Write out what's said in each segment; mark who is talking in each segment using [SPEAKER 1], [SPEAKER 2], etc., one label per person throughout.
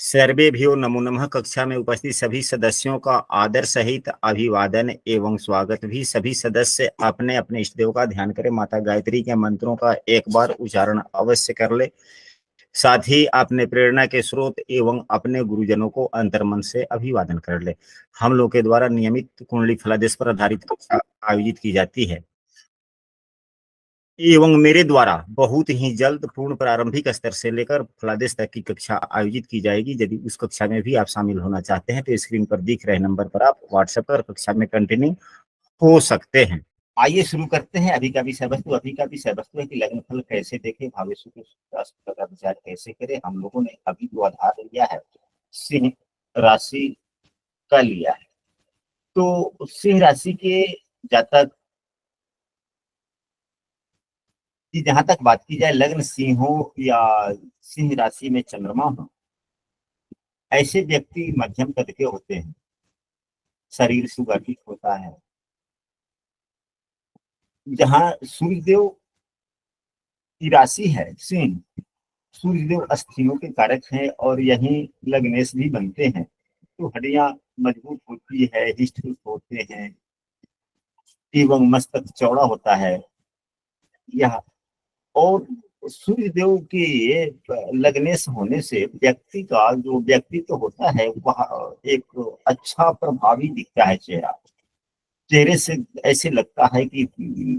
[SPEAKER 1] सर्वेभ्यो नमो नमः। कक्षा में उपस्थित सभी सदस्यों का आदर सहित अभिवादन एवं स्वागत। भी सभी सदस्य अपने अपने इष्ट देव का ध्यान करें। माता गायत्री के मंत्रों का एक बार उच्चारण अवश्य कर ले। साथ ही अपने प्रेरणा के स्रोत एवं अपने गुरुजनों को अंतर्मन से अभिवादन कर ले। हम लोग के द्वारा नियमित कुंडली फलादेश पर आधारित कक्षा आयोजित की जाती है एवं मेरे द्वारा बहुत ही जल्द पूर्ण प्रारंभिक स्तर से लेकर फलादेश तक की कक्षा आयोजित की जाएगी। यदि उस कक्षा में भी आप शामिल होना चाहते हैं तो स्क्रीन पर दिख रहे नंबर पर आप व्हाट्सएप पर कक्षा में कंटिन्यू हो सकते हैं। आइए शुरू करते हैं। अभी का विषय वस्तु है कि लग्न फल कैसे देखें, भविष्य का विचार कैसे करें। हम लोगों ने अभी जो आधार लिया है सिंह राशि का लिया है। तो सिंह राशि के जातक कि जहां तक बात की जाए लग्न सिंह हो या सिंह राशि में चंद्रमा हो, ऐसे व्यक्ति मध्यम कद के होते हैं, शरीर सुगठित होता है। जहां सूर्यदेव की राशि है सिंह, सूर्यदेव अस्थियों के कारक हैं और यही लग्नेश भी बनते हैं। तो हड्डियां मजबूत होती है, हिष्ट होते हैं एवं मस्तक चौड़ा होता है। यह और सूर्यदेव के लग्नेश होने से व्यक्ति का जो व्यक्तित्व होता है वह एक अच्छा प्रभावी दिखता है। चेहरे से ऐसे लगता है कि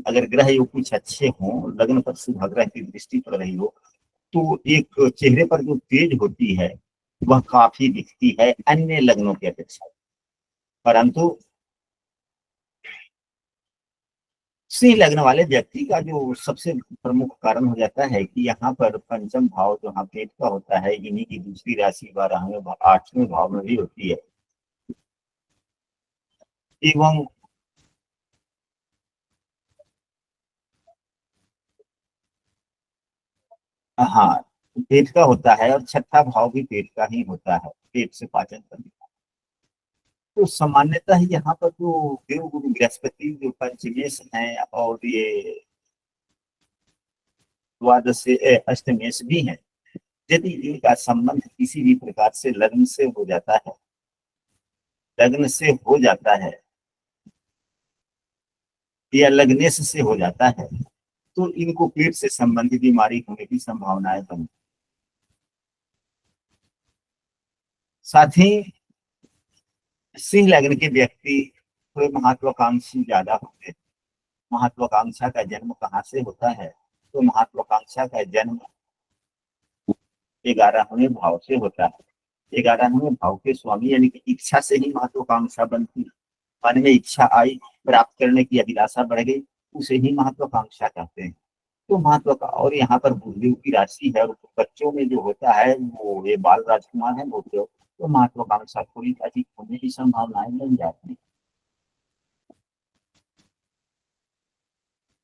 [SPEAKER 1] अगर ग्रह योग कुछ अच्छे हों, लग्न पर शुभ ग्रह की दृष्टि पड़ रही हो, तो एक चेहरे पर जो तेज होती है वह काफी दिखती है अन्य लग्नों की अपेक्षा। परंतु सिंह लग्न वाले व्यक्ति का जो सबसे प्रमुख कारण हो जाता है कि यहाँ पर पंचम भाव जो यहाँ पेट का होता है, इन्हीं की दूसरी राशि 12वें 8वें भाव में भी होती है। एवं हाँ, पेट का होता है और छठा भाव भी पेट का ही होता है, पेट से पाचन करने का। तो सामान्यतः यहाँ पर जो देव गुरु बृहस्पति जो पंचमेश हैं और ये द्वादश से अष्टमेश भी हैं, यदि इनका संबंध किसी भी प्रकार से लग्न से हो जाता है, लग्न से हो जाता है या लग्नेश से हो जाता है, तो इनको पेट से संबंधित बीमारी होने की संभावनाएं बनती। साथ ही सिंह लग्न के व्यक्ति थोड़े महत्वाकांक्षी ज्यादा होते हैं। महत्वाकांक्षा का जन्म कहाँ से होता है? तो महत्वाकांक्षा का जन्म 11वें भाव से होता है। 11वें भाव के स्वामी यानी कि इच्छा से ही महत्वाकांक्षा बनती है। मन में इच्छा आई, प्राप्त करने की अभिलाषा बढ़ गई, उसे ही महत्वाकांक्षा कहते हैं। तो महत्व का और यहाँ पर बुद्धि की राशि है और बच्चों में जो होता है वो ये बाल राजकुमार है बोलते हो, तो महत्वाकांक्षा थोड़ी अधिक होने की संभावनाएं मिल जाती है।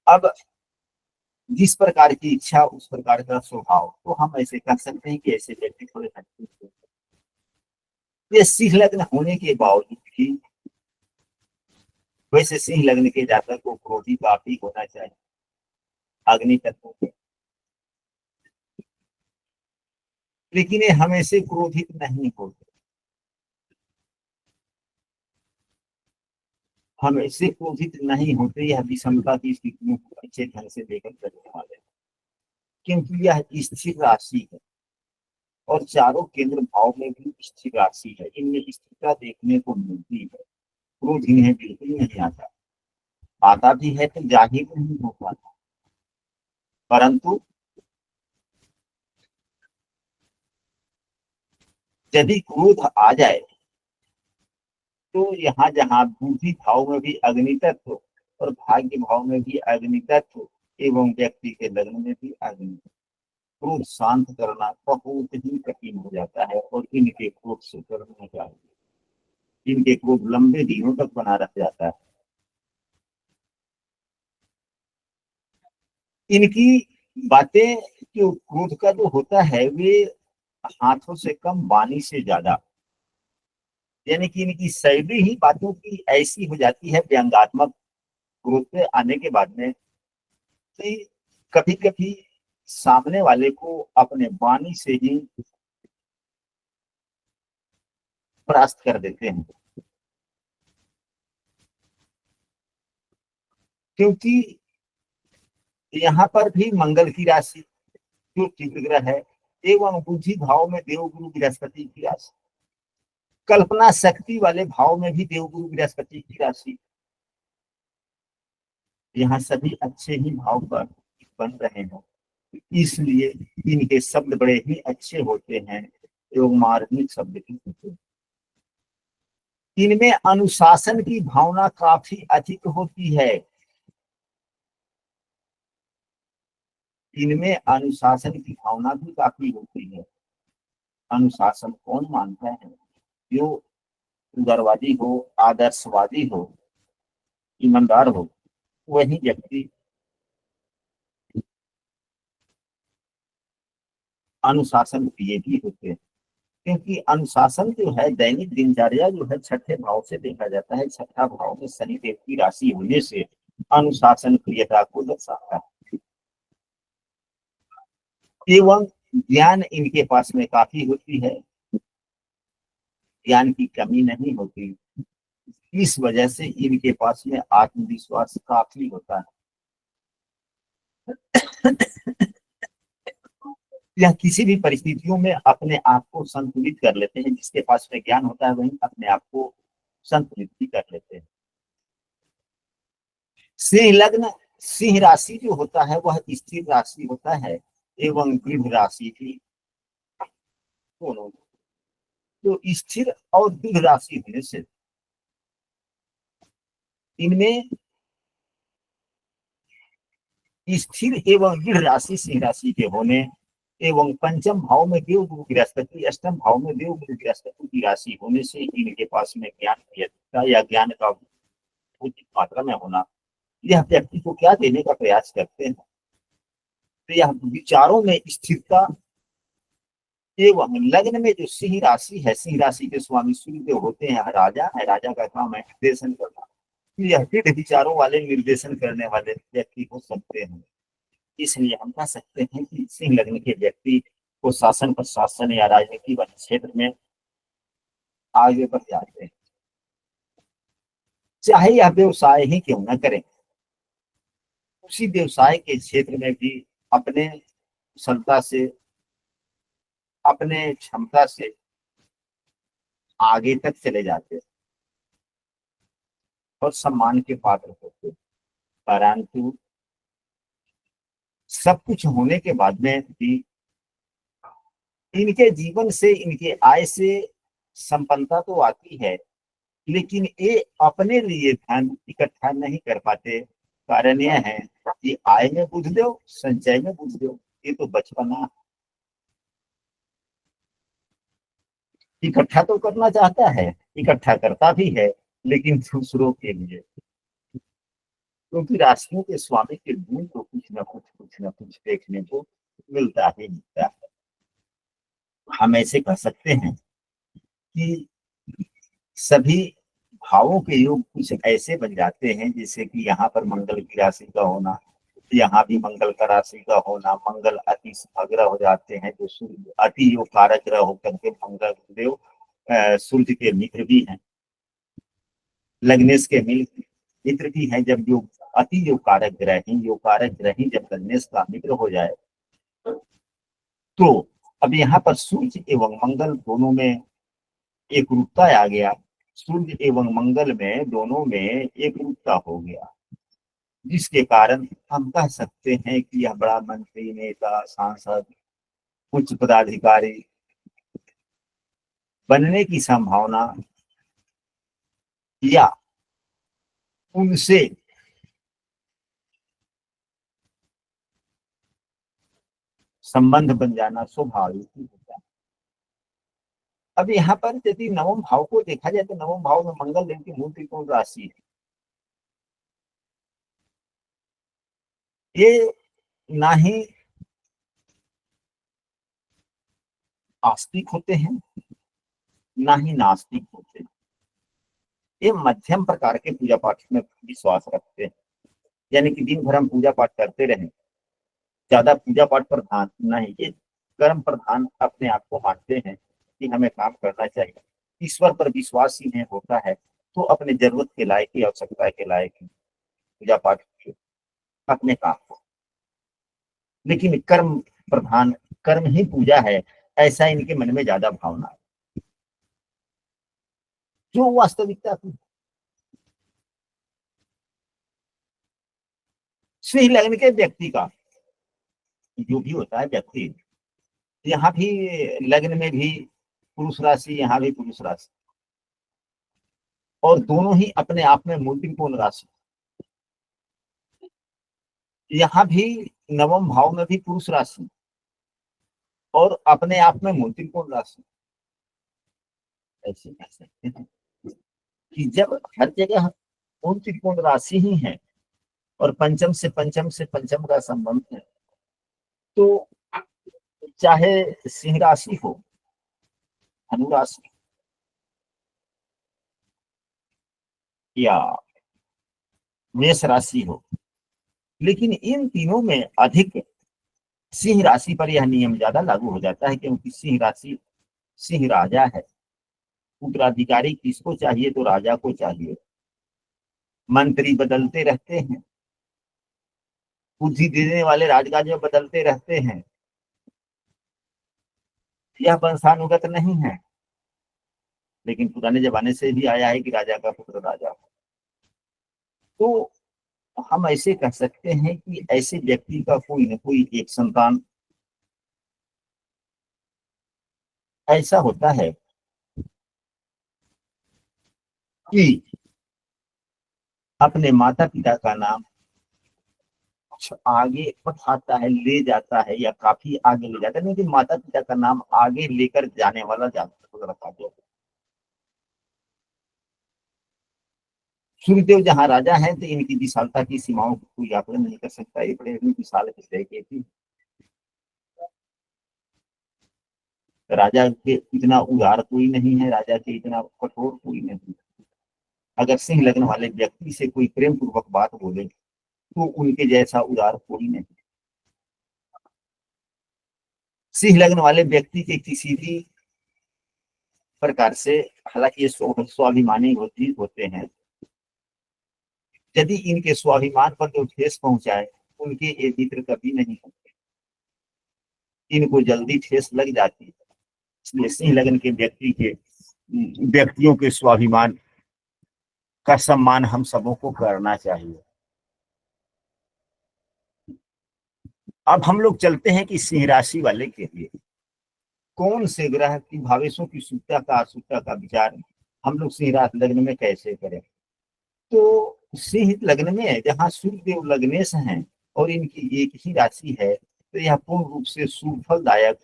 [SPEAKER 1] अब जिस प्रकार की इच्छा उस प्रकार का स्वभाव, तो हम ऐसे कह सकते हैं कि ऐसे व्यक्ति थोड़े हटके ये सिंह लग्न होने के बावजूद भी वैसे सिंह लग्न के जातक को क्रोधी काफी होना चाहिए, अग्नि तत्व के। लेकिन ये हमेशा क्रोधित नहीं होते, हमेशा क्रोधित नहीं होते। यह विषमता की स्थितियों को अच्छे ढंग से लेकर चलने वाले, क्योंकि यह स्थिर राशि है और चारों केंद्र भाव में भी स्थिर राशि है। इनमें स्थिरता देखने को मिलती है। क्रोध इन्हें बिल्कुल नहीं आता, आता भी है तो जाहिर नहीं हो पाता। परंतु यदि क्रोध आ जाए तो यहाँ जहाँ बुद्धि भाव में भी अग्नि तत्व और भाग्य भाव में भी अग्नि तत्व एवं व्यक्ति के लग्न में भी अग्नि, क्रोध शांत करना बहुत ही कठिन हो जाता है और इनके क्रोध से करना चाहिए। इनके क्रोध लंबे दिनों तक बना रह जाता है। इनकी बातें जो क्रोध का जो होता है वे हाथों से कम वाणी से ज्यादा, यानी कि इनकी शैली ही बातों की ऐसी हो जाती है व्यंग्यात्मक क्रोध पे आने के बाद में कि कभी कभी सामने वाले को अपने वाणी से ही परास्त कर देते हैं। क्योंकि यहाँ पर भी मंगल की राशि जो तीव्र ग्रह है एवं बुद्धि भाव में देवगुरु बृहस्पति की राशि, कल्पना शक्ति वाले भाव में भी देवगुरु बृहस्पति की राशि, यहाँ सभी अच्छे ही भाव पर बन रहे हैं, इसलिए इनके शब्द बड़े ही अच्छे होते हैं एवं मार्मिक शब्द भी होते हैं। इनमें अनुशासन की भावना काफी अधिक होती है। इनमें अनुशासन की भावना भी काफी होती है। अनुशासन कौन मानता है? जो उदारवादी हो, आदर्शवादी हो, ईमानदार हो, वही व्यक्ति अनुशासन प्रिय भी होते हैं। क्योंकि अनुशासन जो है दैनिक दिनचर्या जो है छठे भाव से देखा जाता है। छठा भाव में शनिदेव की राशि होने से अनुशासन प्रियता को दर्शाता है। एवं ज्ञान इनके पास में काफी होती है, ज्ञान की कमी नहीं होती। इस वजह से इनके पास में आत्मविश्वास काफी होता है। यह किसी भी परिस्थितियों में अपने आप को संतुलित कर लेते हैं। जिसके पास में ज्ञान होता है वही अपने आप को संतुलित भी कर लेते हैं। सिंह लग्न, सिंह राशि जो होता है वह स्थिर राशि होता है एवं दृढ़ राशि भी दोनों। तो स्थिर और दृढ़ राशि होने से इनमें स्थिर एवं दृढ़ राशि सिंह राशि के होने एवं पंचम भाव में देव गुरु बृहस्पति, अष्टम भाव में देव गुरु बृहस्पति की राशि होने से इनके पास में ज्ञान या ज्ञान का उचित मात्रा में होना, यह व्यक्ति को क्या देने का प्रयास करते हैं? तो यह विचारों में स्थिरता एवं लग्न में जो सिंह राशि है, सिंह राशि के स्वामी सूर्यदेव होते हैं, राजा है, राजा का काम है निर्देशन करना। यह दृढ़ विचारों वाले निर्देशन करने वाले व्यक्ति हो सकते हैं। इसलिए हम कह सकते हैं कि सिंह लग्न के व्यक्ति को शासन प्रशासन या राजनीति वाले क्षेत्र में आगे बढ़ जाते हैं, चाहे यह व्यवसाय ही क्यों न करें। उसी व्यवसाय के क्षेत्र में भी अपने क्षमता से, अपने क्षमता से आगे तक चले जाते हैं और सम्मान के पात्र होते हैं। परंतु सब कुछ होने के बाद में भी इनके जीवन से, इनके आय से संपन्नता तो आती है, लेकिन ये अपने लिए धन इकट्ठा नहीं कर पाते। कारण यह है कि आय में बुझ दो, संचय में बुझ दो, ये तो बचपना। इकट्ठा तो करना चाहता है, इकट्ठा करता भी है, लेकिन दूसरों के लिए। क्योंकि राशियों के स्वामी के गुण तो कुछ न कुछ देखने को मिलता ही मिलता है। हम ऐसे कह सकते हैं कि सभी भावों के योग कुछ ऐसे बन जाते हैं, जैसे कि यहाँ पर मंगल की राशि का होना, यहाँ भी मंगल का राशि का होना। मंगल अति ग्रह हो जाते हैं जो सूर्य अति योग कारक ग्रह होकर के मंगल देव सूर्य के मित्र भी हैं, लग्नेश के मित्र भी हैं। जब योग अति योग कारक ग्रह ही जब लग्नेश का मित्र हो जाए तो अब यहाँ पर सूर्य एवं मंगल दोनों में एक रूपता आ गया। सूर्य एवं मंगल में दोनों में एक रूपता हो गया, जिसके कारण हम कह सकते हैं कि यह बड़ा मंत्री, नेता, सांसद, उच्च पदाधिकारी बनने की संभावना या उनसे संबंध बन जाना स्वाभाविक ही होता है। अब यहाँ पर यदि नवम भाव को देखा जाए तो नवम भाव में मंगल देव की मूल त्रिकोण राशि है। ये ना ही आस्तिक होते हैं, ना ही नास्तिक होते हैं। ये मध्यम प्रकार के पूजा पाठ में विश्वास रखते हैं, यानी कि दिन भर हम पूजा पाठ करते रहें, ज्यादा पूजा पाठ पर ध्यान नहीं। ये कर्म प्रधान अपने आप को मानते हैं कि हमें काम करना चाहिए, ईश्वर पर विश्वास ही नहीं होता है तो अपने जरूरत के लायक ही, आवश्यकता के लायक ही पूजा पाठ अपने काम को, लेकिन कर्म प्रधान, कर्म ही पूजा है, ऐसा इनके मन में ज्यादा भावना है जो वास्तविकता थी। सिंह लग्न के व्यक्ति का जो भी होता है व्यक्ति, यहाँ भी लग्न में भी पुरुष राशि, यहाँ भी पुरुष राशि, और दोनों ही अपने आप में मूर्तिपूर्ण राशि। यहाँ भी नवम भाव में भी पुरुष राशि और अपने आप में मूर्तिपूर्ण राशि। ऐसे कह सकते हैं कि जब हर जगह मूर्तिपूर्ण राशि ही है और पंचम से पंचम का संबंध है, तो चाहे सिंह राशि हो, धनु राशि या मेष राशि हो, लेकिन इन तीनों में अधिक सिंह राशि पर यह नियम ज्यादा लागू हो जाता है, क्योंकि सिंह राशि, सिंह राजा है। उत्तराधिकारी किसको चाहिए? तो राजा को चाहिए। मंत्री बदलते रहते हैं, बुद्धि देने वाले राजगाज बदलते रहते हैं, यह वंशानुगत नहीं है, लेकिन पुराने जमाने से भी आया है कि राजा का पुत्र राजा हो। तो हम ऐसे कह सकते हैं कि ऐसे व्यक्ति का कोई न कोई एक संतान ऐसा होता है कि अपने माता पिता का नाम कुछ आगे बढ़ाता है, ले जाता है, या काफी आगे ले जाता है, लेकिन माता पिता का नाम आगे लेकर जाने वाला जातक रखा गया। सूर्यदेव जहाँ राजा हैं तो इनकी विशालता की सीमाओं को कोई आकलन नहीं कर सकता। ये बड़े विशाल हृदय के थी। राजा के इतना उदार कोई नहीं है, राजा के इतना कठोर कोई नहीं। अगर सिंह लग्न वाले व्यक्ति से कोई प्रेम पूर्वक बात बोले तो उनके जैसा उदार कोई नहीं। सिंह लग्न वाले व्यक्ति के किसी भी प्रकार से, हालांकि ये स्वाभिमानी होते हैं, यदि इनके स्वाभिमान पर जो ठेस पहुंचाए उनके ये मित्र कभी नहीं होते, इनको जल्दी ठेस लग जाती है। इसलिए सिंह लग्न के व्यक्तियों के स्वाभिमान का सम्मान हम सबों को करना चाहिए। अब हम लोग चलते हैं कि सिंह राशि वाले के लिए कौन से ग्रह की भावेशों की शुद्धता का अशुद्धता का विचार हम लोग सिंह राशि लग्न में कैसे करें। तो सिंह लग्न में जहाँ सूर्यदेव लग्नेश हैं और इनकी एक ही राशि है, तो यह पूर्ण रूप से शुभ फलदायक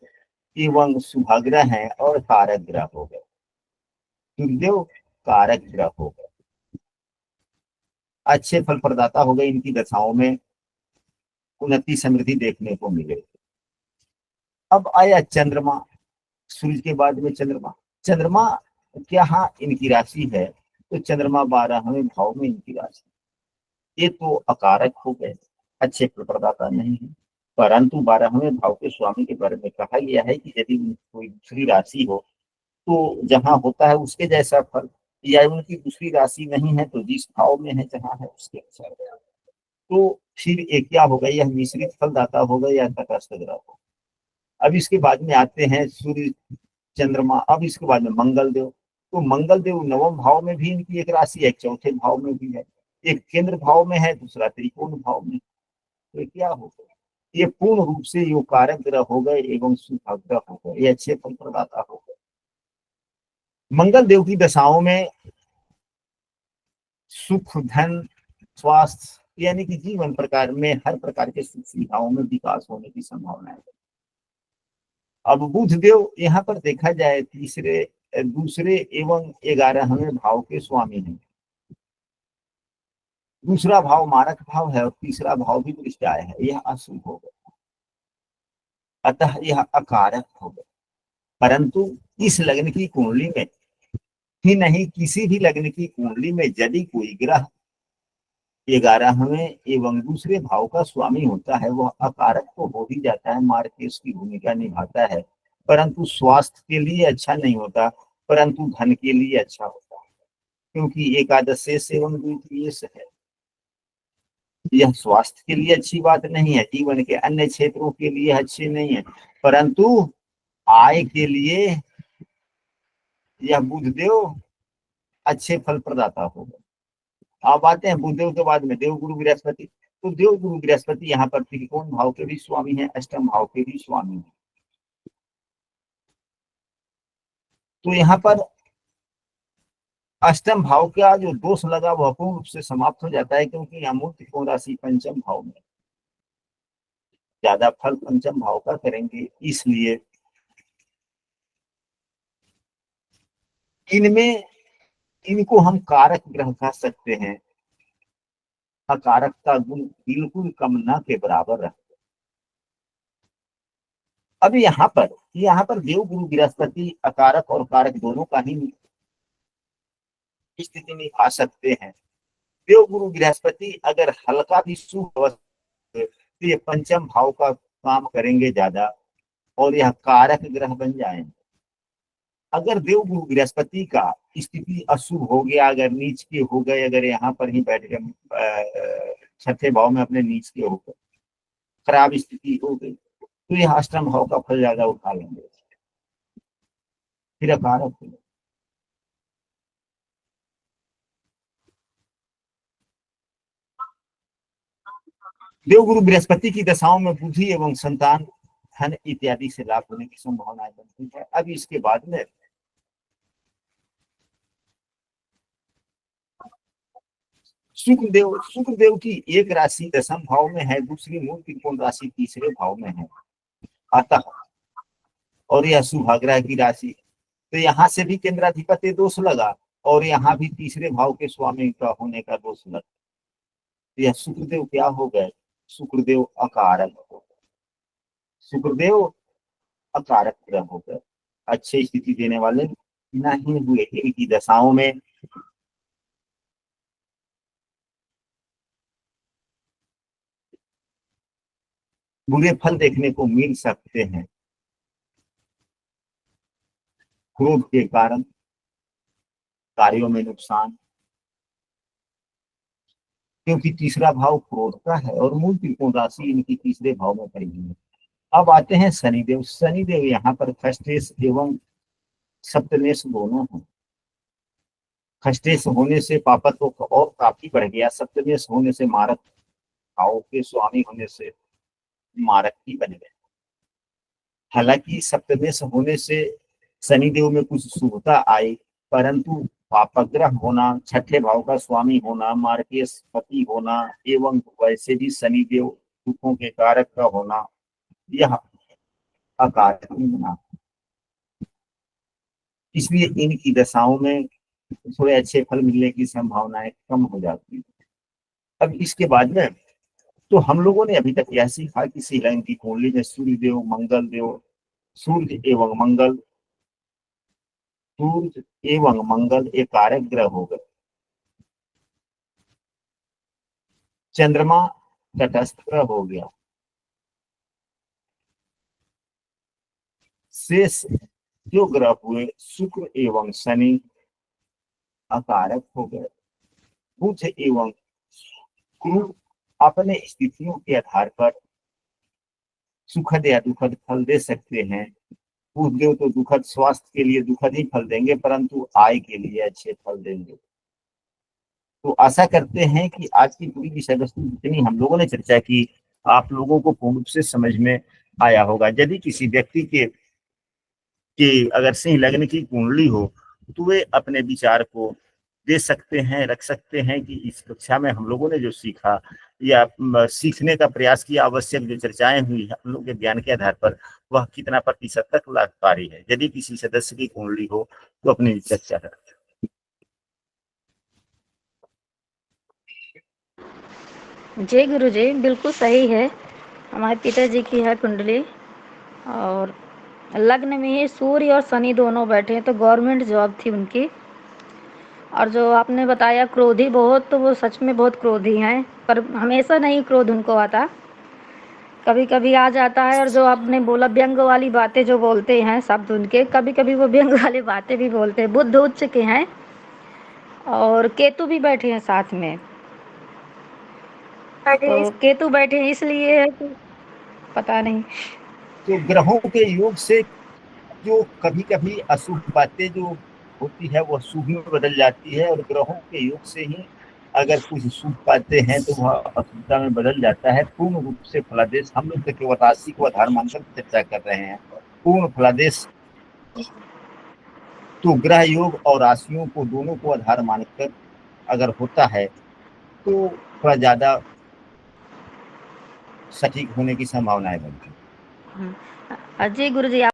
[SPEAKER 1] एवं शुभाग्रह है और कारक ग्रह हो गए। सूर्यदेव कारक ग्रह हो गए, अच्छे फल प्रदाता हो गए। इनकी दशाओं में उन्नति समृद्धि देखने को मिले। अब आया चंद्रमा, सूर्य के बाद में चंद्रमा। चंद्रमा क्या हाँ इनकी राशि है, तो चंद्रमा 12वें भाव में इनकी राशि, ये तो अकारक हो गए, अच्छे फल प्रदाता नहीं है। परंतु 12वें भाव के स्वामी के बारे में कहा गया है कि यदि कोई दूसरी राशि हो तो जहां होता है उसके जैसा फल, या उनकी दूसरी राशि नहीं है तो जिस भाव में है जहां है उसके अनुसार, तो फिर एक क्या होगा, यह मिश्रित फलदाता होगा या तटस्थ ग्रह होगा। अब इसके बाद में आते हैं सूर्य चंद्रमा। अब इसके बाद में मंगल देव। तो मंगल देव नवम भाव में भी इनकी एक राशि है, चौथे भाव में भी है, एक केंद्र भाव में है, दूसरा त्रिकोण भाव में। तो क्या होगा, ये पूर्ण रूप से यो कारक ग्रह हो गए एवं शुभाग्रह हो गए, ये अच्छे फल प्रदाता हो गए। मंगल देव की दशाओं में सुख, धन, स्वास्थ्य यानी कि जीवन प्रकार में हर प्रकार के सुख सुविधाओं में विकास होने की संभावना है। अब बुध देव यहाँ पर देखा जाए दूसरे एवं 11वें भाव के स्वामी हैं। दूसरा भाव मारक भाव है और तीसरा भाव भी दृष्टाय है, यह अशुभ हो गया, अतः यह अकारक हो गया। परंतु इस लग्न की कुंडली में ही नहीं, किसी भी लग्न की कुंडली में यदि कोई ग्रह 11वें एवं दूसरे भाव का स्वामी होता है, वह अकारक तो हो ही जाता है, मार्केश की भूमिका निभाता है, परंतु स्वास्थ्य के लिए अच्छा नहीं होता। परंतु धन के लिए अच्छा होता है, क्योंकि एकादश शेष एवं द्वितीय है। यह स्वास्थ्य के लिए अच्छी बात नहीं है, जीवन के अन्य क्षेत्रों के लिए अच्छी नहीं है, परंतु आय के लिए यह बुधदेव अच्छे फल प्रदाता होगा। आप आते हैं बुधदेव के बाद में देवगुरु बृहस्पति। तो देवगुरु बृहस्पति यहाँ पर त्रिकोण भाव के भी स्वामी है, अष्टम भाव के भी स्वामी है। तो यहाँ पर अष्टम भाव का जो दोष लगा वह पूर्ण रूप से समाप्त हो जाता है, क्योंकि यहाँ मूल त्रिकोण राशि पंचम भाव में, ज्यादा फल पंचम भाव का करेंगे। इसलिए इनमें इनको हम कारक ग्रह कह सकते हैं। अकारक का गुण बिल्कुल कम न के बराबर रहे। अब यहाँ पर देवगुरु बृहस्पति अकारक और कारक दोनों का ही स्थिति निभा सकते हैं। देवगुरु बृहस्पति अगर हल्का भी शुभ तो ये पंचम भाव का काम करेंगे ज्यादा, और यह कारक ग्रह बन जाएंगे। अगर देवगुरु बृहस्पति का स्थिति अशुभ हो गया, अगर नीच के हो गए, अगर यहाँ पर ही बैठ गए छठे भाव में अपने नीच के हो गए, खराब स्थिति हो गई, तो यह अष्टम भाव का फल ज्यादा उठा लेंगे, फिर अकारक। देवगुरु बृहस्पति की दशाओं में बुद्धि एवं संतान, धन इत्यादि से लाभ होने की संभावनाएं बनती है। अब इसके बाद में शुक्रदेव की एक राशि दशम भाव में है, दूसरी मूल त्रिकोण राशि तीसरे भाव में है अतः, और यह शुभाग्रह की राशि, तो यहाँ से भी केंद्राधिपत्य दोष लगा और यहाँ भी तीसरे भाव के स्वामी का होने का दोष लगा। तो यह शुक्रदेव क्या हो गए? शुक्रदेव अकारक हो गए, शुक्रदेव अकारक ग्रह हो गए, अच्छे स्थिति देने वाले नहीं हुए। इनकी दशाओं में बुरे फल देखने को मिल सकते हैं, क्रोध के कारण कार्यों में नुकसान, क्योंकि तीसरा भाव क्रोध का है और मूल त्रिकोण राशि इनकी तीसरे भाव में पड़ी हुई है। अब आते हैं शनिदेव। शनिदेव यहाँ पर खष्टेश एवं सप्तमेश दोनों हैं। खष्टेश होने से पापत्व और काफी बढ़ गया, सप्तमेश होने से मारक भाव के स्वामी होने से मारक ही बन गए। हालांकि सप्तमेश होने से शनिदेव में कुछ शुभता आई, परंतु पापग्रह होना, छठे भाव का स्वामी होना, मार्केश पति होना एवं वैसे भी शनिदेव सुखों के कारक का होना, यह अकारक बना। इसलिए इनकी दशाओं में थोड़े अच्छे फल मिलने की संभावनाएं कम हो जाती है। अब इसके बाद में तो हम लोगों ने अभी तक यह सीखा कि श्रीलंग की कुंडली में सूर्यदेव मंगल देव, सूर्य एवं मंगल एक कारक ग्रह हो गए। चंद्रमा तटस्थ ग्रह हो गया। शेष जो ग्रह हुए शुक्र एवं शनि अकारक हो गए। बुध एवं गुरु अपने स्थितियों के आधार पर सुखद या दुखद फल दे सकते हैं। बुधदेव तो दुखद, स्वास्थ्य के लिए दुखद ही फल देंगे, परंतु आय के लिए अच्छे फल देंगे। तो आशा करते हैं कि आज की पूरी विषय वस्तु जितनी हम लोगों ने चर्चा की, आप लोगों को पूर्ण रूप से समझ में आया होगा। यदि किसी व्यक्ति के कि अगर सिंह लग्न की कुंडली हो तो वे अपने विचार को दे सकते हैं, रख सकते हैं कि इस कक्षा में हम लोगों ने जो सीखा या सीखने का प्रयास किया, आवश्यक जो चर्चाएं हुई हम लोग के ज्ञान के आधार पर, वह कितना प्रतिशत तक लाभकारी है। यदि किसी सदस्य की कुंडली हो तो अपनी चर्चा करें।
[SPEAKER 2] जय गुरु जी, बिल्कुल सही है। हमारे पिताजी की है कुंडली और लग्न में ही सूर्य और शनि दोनों बैठे हैं, तो गवर्नमेंट जॉब थी उनकी। और जो आपने बताया क्रोधी बहुत, तो वो सच में बहुत क्रोधी हैं, पर हमेशा नहीं क्रोध उनको आता। कभी कभी आ जाता है। और जो आपने बोला व्यंग वाली बातें जो बोलते हैं शब्द उनके, कभी कभी वो व्यंग वाली बातें भी बोलते हैं। बुध उच्च के हैं और केतु भी बैठे हैं साथ में। तो केतु बैठे हैं इसलिए है कि पता नहीं।
[SPEAKER 1] तो ग्रहों के योग से जो कभी कभी अशुभ बातें जो होती है वह शुभ में बदल जाती है, और ग्रहों के योग से ही अगर कुछ शुभ बातें हैं तो वह अशुभता में बदल जाता है। पूर्ण रूप से फलादेश, हम लोग तो केवल राशि को आधार मानकर चर्चा कर रहे हैं। पूर्ण फलादेश तो ग्रह योग और राशियों को दोनों को आधार मानकर अगर होता है तो थोड़ा ज्यादा सटीक होने की संभावनाएं बनती है।
[SPEAKER 2] जी गुरु जी।